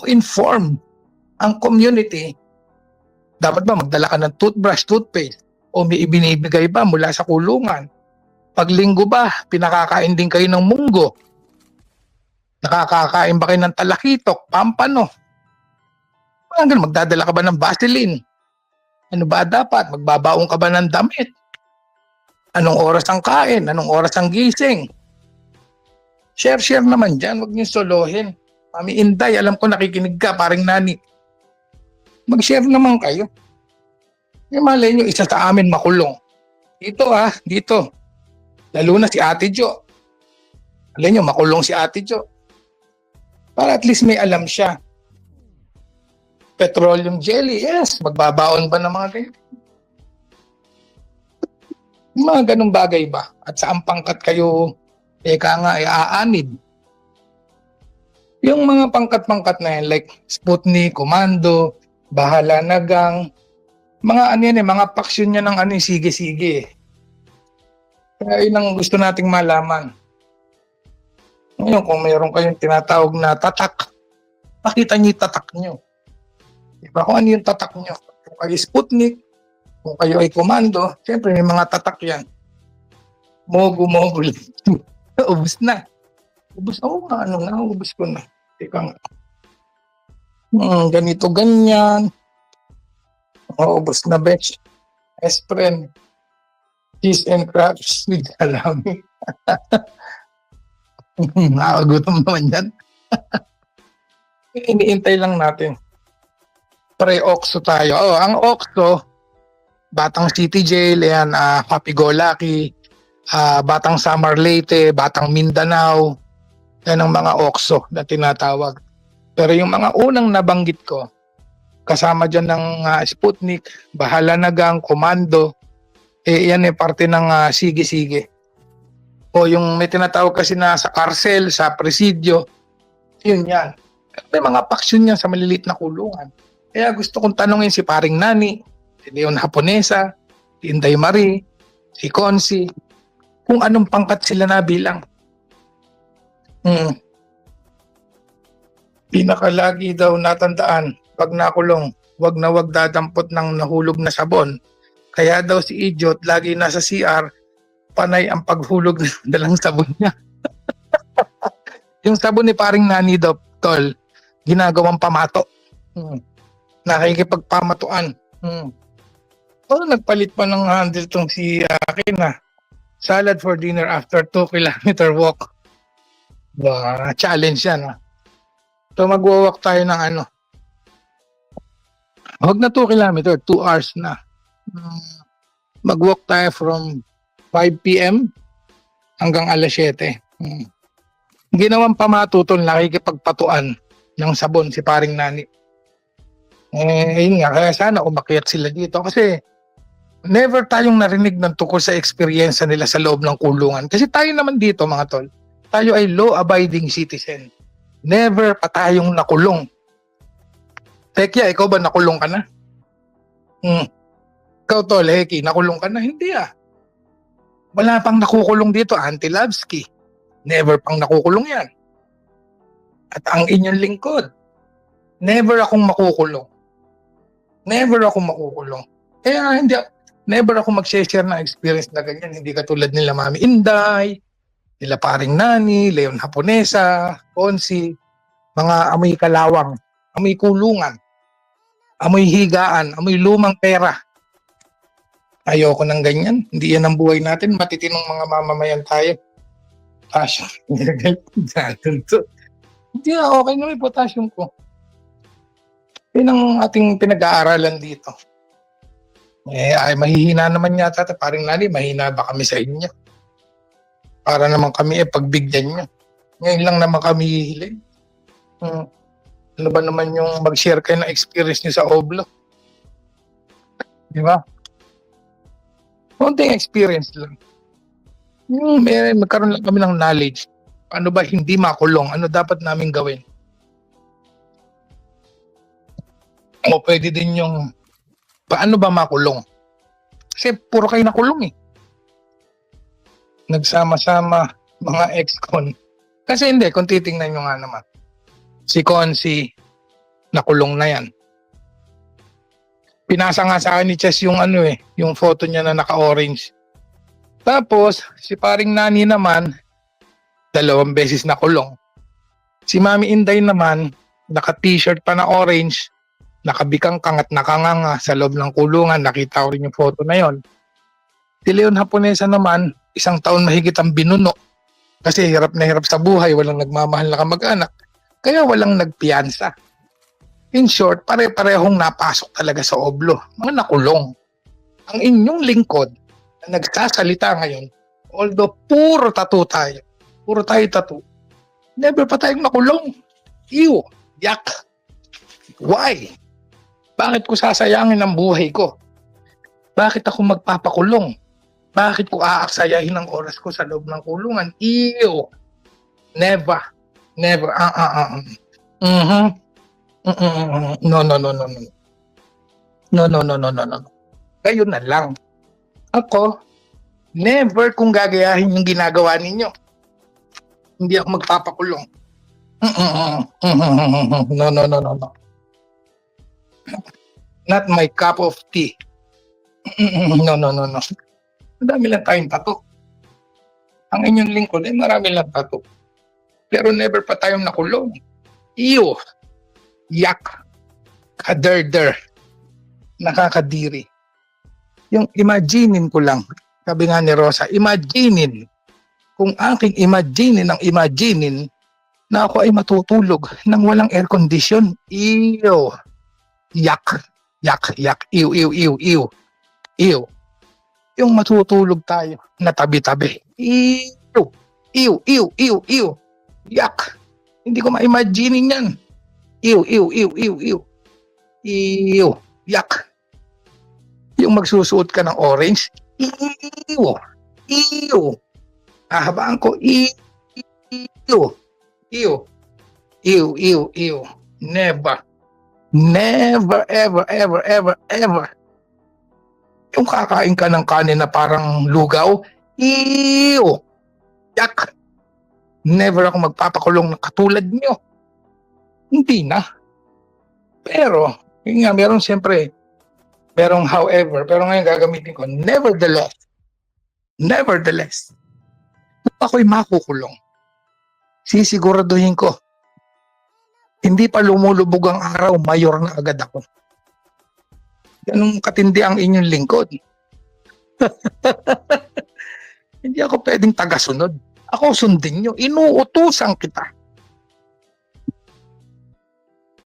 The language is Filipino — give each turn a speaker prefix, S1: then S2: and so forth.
S1: inform ang community. Dapat ba magdala ka ng toothbrush, toothpaste, o may ibinibigay ba mula sa kulungan? Pag linggo ba, pinakakain din kayo ng munggo? Nakakakain ba kayo ng talakitok, pampano? Magdadala ka ba ng Vaseline? Ano ba dapat? Magbabaong ka ba ng damit? Anong oras ang kain? Anong oras ang gising? Share naman dyan. Huwag niyo solohin. Mami Inday, alam ko nakikinig ka, paring nani. Mag-share naman kayo. Malay nyo, isa sa amin makulong. Dito. Lalo na si Ate Jo. Malay nyo, makulong si Ate Jo. Para at least may alam siya. Petroleum jelly, yes. Magbabaon ba ng mga ganyan? Mga ganung bagay ba? At saan pangkat kayo, aanid? Yung mga pangkat-pangkat na yan, like Sputnik, Komando, Bahala na Gang, mga mga paksyon niya ng sige-sige. Kaya yun ang gusto nating malaman. Ngayon, kung mayroon kayong tinatawag na tatak, pakita niyo yung tatak niyo. Diba? Kung ano yung tatak niyo. Kung kayo Sputnik, kung kayo ay Komando, siyempre may mga tatak yan. Mogo. Ubus na. Ubus ko na. Teka nga. Ganito, ganyan. Ubus na, batch. Espren. Cheese and crabs with salami. Nakagutom naman yan. Iniintay lang natin. Pre-Oxo tayo. Ang Oxo, Batang City Jail, yan, Happy Go Lucky, Batang Samar Leyte, Batang Mindanao, yan ang mga Oxo na tinatawag. Pero yung mga unang nabanggit ko, kasama dyan ng Sputnik, Bahala na Gang, Komando, yan parte ng sige-sige. O yung may tinatawag kasi na sa karsel, sa presidio, yun yan. May mga paksyon yan sa maliliit na kulungan. Kaya gusto kong tanungin si Paring Nani, si Leon Haponesa, si Inday Marie, si Consi, kung anong pangkat sila nabilang. Pinakalagi daw natandaan, pag nakulong, wag na wag dadampot ng nahulog na sabon. Kaya daw si Idiot, lagi nasa CR, panay ang paghulog ng dalang sabon niya. Yung sabon ni Paring Nani daw, tol, ginagawang pamato. Nakikipagpamatuan. Nagpalit pa ng handle tong si akin salad for dinner after 2-kilometer walk. Challenge yan. So magwa-walk tayo ng Huwag na 2 kilometer, 2 hours na. Mag-walk tayo from 5 p.m. hanggang alas 7. Ginawang pamatutol, nakikipagpatuan ng sabon si Paring Nani. Yun nga, kaya sana umakyat sila dito kasi never tayong narinig ng tungkol sa experience nila sa loob ng kulungan. Kasi tayo naman dito mga tol, tayo ay law-abiding citizen. Never pa tayong nakulong. Tekya, ikaw ba nakulong ka na? Ikaw tol, Heki, nakulong ka na? Hindi Wala pang nakukulong dito, Auntie Lavsky. Never pang nakukulong yan. At ang inyong lingkod, never akong makukulong. Kaya never ako mag-share ng experience na ganyan. Hindi katulad nila Mami Inday, nila Paring Nani, Leon Haponesa, Consi, mga amoy kalawang, amoy kulungan, amoy higaan, amoy lumang pera. Ayoko ng ganyan. Hindi yan ang buhay natin. Matitinong mga mamamayan tayo. Hindi okay na may potassium ko. Yun ang ating pinag-aaralan dito. Ay mahihina naman yata. Paring Nani, mahina ba kami sa inyo? Para naman kami pagbigyan nyo. Ngayon lang naman kami hihiling. Ano ba naman yung mag-share kayo ng experience nyo sa Oblo? Di ba? Konting experience lang. Yung magkaroon lang kami ng knowledge. Ano ba hindi makulong? Ano dapat namin gawin? O pwede din yung paano ba makulong? Kasi puro kayo nakulong Nagsama-sama mga ex-con. Kasi hindi, kung titingnan nyo nga naman. Si Consi, nakulong na yan. Pinasa nga sa akin ni Chess yung yung photo niya na naka-orange. Tapos, si paring Nani naman, 2 beses nakulong. Si Mami Inday naman, naka-t-shirt pa na orange, nakabikangkang at nakanganga sa loob ng kulungan. Nakita ko rin yung photo na yon. Si Leon Haponesa naman, 1 taon mahigit ang binuno. Kasi hirap na hirap sa buhay, walang nagmamahal na kamag-anak. Kaya walang nagpiyansa. In short, pare-parehong napasok talaga sa oblo. Mga nakulong. Ang inyong lingkod na nagsasalita ngayon, although puro tattoo tayo, puro tayo tattoo, never pa tayong nakulong. Ew, yak. Why? Bakit ko sasayangin ang buhay ko? Bakit ako magpapakulong? Bakit ko aaksayahin ang oras ko sa loob ng kulungan? Ew. Never. Never. No, no, no, no, no. No, no, no, no, no, no. Kayo na lang. Ako, never kung gagayahin yung ginagawa ninyo. Hindi ako magpapakulong. No, no, no, no, no. Not my cup of tea. No, no, no, no. Madami lang tayong tattoo. Ang inyong lingkod ay marami lang tattoo. Pero never pa tayong nakulong. Ew. Yak. Kaderder. Nakakadiri. Yung imaginein ko lang. Sabi nga ni Rosa, imaginein. Kung aking imaginein ang imaginein na ako ay matutulog nang walang air condition. Ew. Yak. Yak. Yak. Ew. Ew. Ew. Ew. Ew. Yung matutulog tayo na tabi-tabi. Ew. Ew. Ew. Ew. Ew. Yak. Hindi ko ma-imaginein yan. Ew, ew, ew, ew, ew. Ew. Yak. Yung magsusuot ka ng orange. Ew. Ew. Hahabaan ko. Ew. Ew. Ew, ew, ew. Never. Never, ever, ever, ever, ever. Yung kakain ka ng kanin na parang lugaw. Ew. Yak. Never ako magpapakulong na katulad nyo. Hindi na. Pero, yun nga, meron siyempre, merong however, pero ngayon gagamitin ko, nevertheless, kung ako'y makukulong, sisiguraduhin ko, hindi pa lumulubog ang araw, mayor na agad ako. Ganun katindi ang inyong lingkod. Hindi ako pwedeng tagasunod. Ako sundin nyo, inuutusan kita.